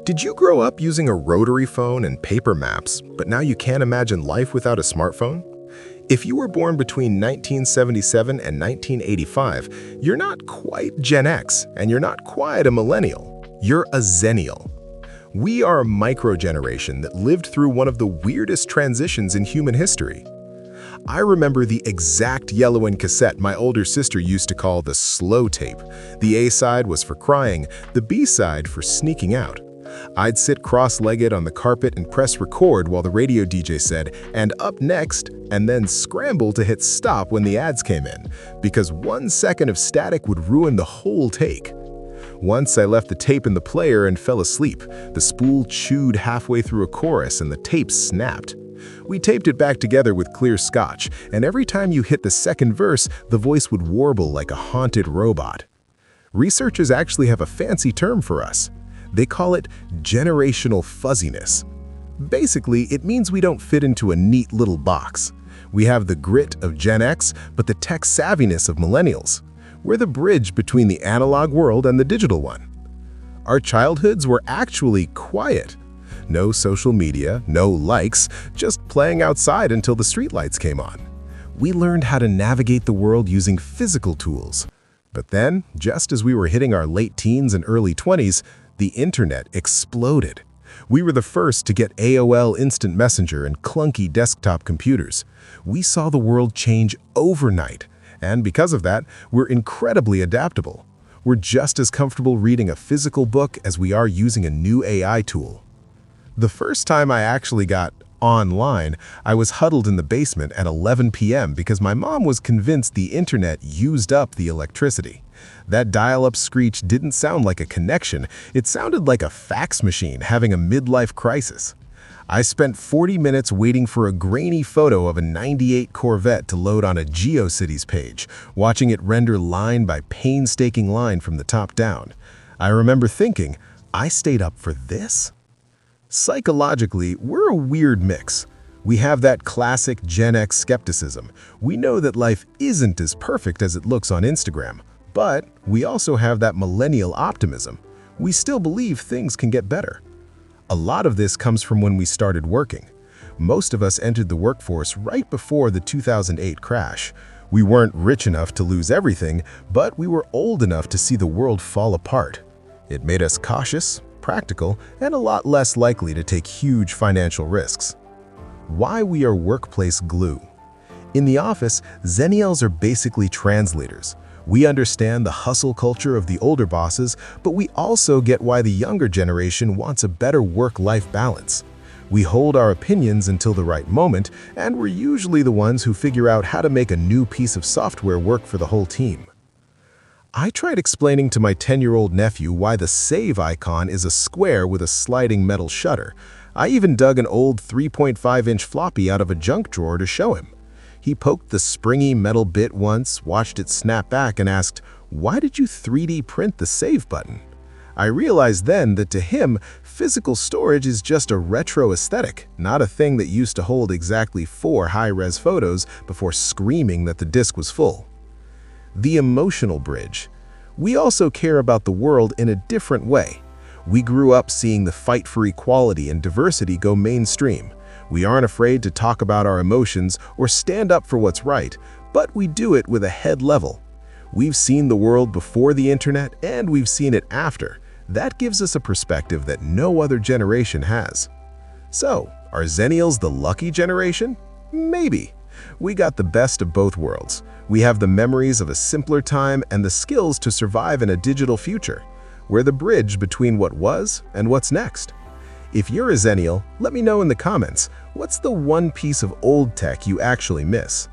Did you grow up using a rotary phone and paper maps, but now you can't imagine life without a smartphone? If you were born between 1977 and 1985, you're not quite Gen X, and you're not quite a millennial. You're a Xennial. We are a micro-generation that lived through one of the weirdest transitions in human history. I remember the exact yellowing cassette my older sister used to call the slow tape. The A-side was for crying, the B-side for sneaking out. I'd sit cross-legged on the carpet and press record while the radio DJ said, "And up next," and then scramble to hit stop when the ads came in, because 1 second of static would ruin the whole take. Once I left the tape in the player and fell asleep. The spool chewed halfway through a chorus and the tape snapped. We taped it back together with clear scotch, and every time you hit the second verse, the voice would warble like a haunted robot. Researchers actually have a fancy term for us. They call it generational fuzziness. Basically, it means we don't fit into a neat little box. We have the grit of Gen X, but the tech savviness of millennials. We're the bridge between the analog world and the digital one. Our childhoods were actually quiet. No social media, no likes, just playing outside until the streetlights came on. We learned how to navigate the world using physical tools. But then, just as we were hitting our late teens and early 20s, the internet exploded. We were the first to get AOL Instant Messenger and clunky desktop computers. We saw the world change overnight, and because of that, we're incredibly adaptable. We're just as comfortable reading a physical book as we are using a new AI tool. The first time I actually got online, I was huddled in the basement at 11 p.m. because my mom was convinced the internet used up the electricity. That dial-up screech didn't sound like a connection, it sounded like a fax machine having a midlife crisis. I spent 40 minutes waiting for a grainy photo of a '98 Corvette to load on a GeoCities page, watching it render line by painstaking line from the top down. I remember thinking, I stayed up for this? Psychologically, we're a weird mix. We have that classic Gen X skepticism. We know that life isn't as perfect as it looks on Instagram. But we also have that millennial optimism. We still believe things can get better. A lot of this comes from when we started working. Most of us entered the workforce right before the 2008 crash. We weren't rich enough to lose everything, but we were old enough to see the world fall apart. It made us cautious, practical, and a lot less likely to take huge financial risks. Why we are workplace glue. In the office, Xennials are basically translators. We understand the hustle culture of the older bosses, but we also get why the younger generation wants a better work-life balance. We hold our opinions until the right moment, and we're usually the ones who figure out how to make a new piece of software work for the whole team. I tried explaining to my 10-year-old nephew why the save icon is a square with a sliding metal shutter. I even dug an old 3.5-inch floppy out of a junk drawer to show him. He poked the springy metal bit once, watched it snap back, and asked, "Why did you 3D print the save button?" I realized then that to him, physical storage is just a retro aesthetic, not a thing that used to hold exactly 4 high-res photos before screaming that the disk was full. The emotional bridge. We also care about the world in a different way. We grew up seeing the fight for equality and diversity go mainstream. We aren't afraid to talk about our emotions or stand up for what's right, but we do it with a head level. We've seen the world before the internet and we've seen it after. That gives us a perspective that no other generation has. So, are Xennials the lucky generation? Maybe. We got the best of both worlds. We have the memories of a simpler time and the skills to survive in a digital future. We're the bridge between what was and what's next. If you're a Xennial, let me know in the comments, what's the one piece of old tech you actually miss?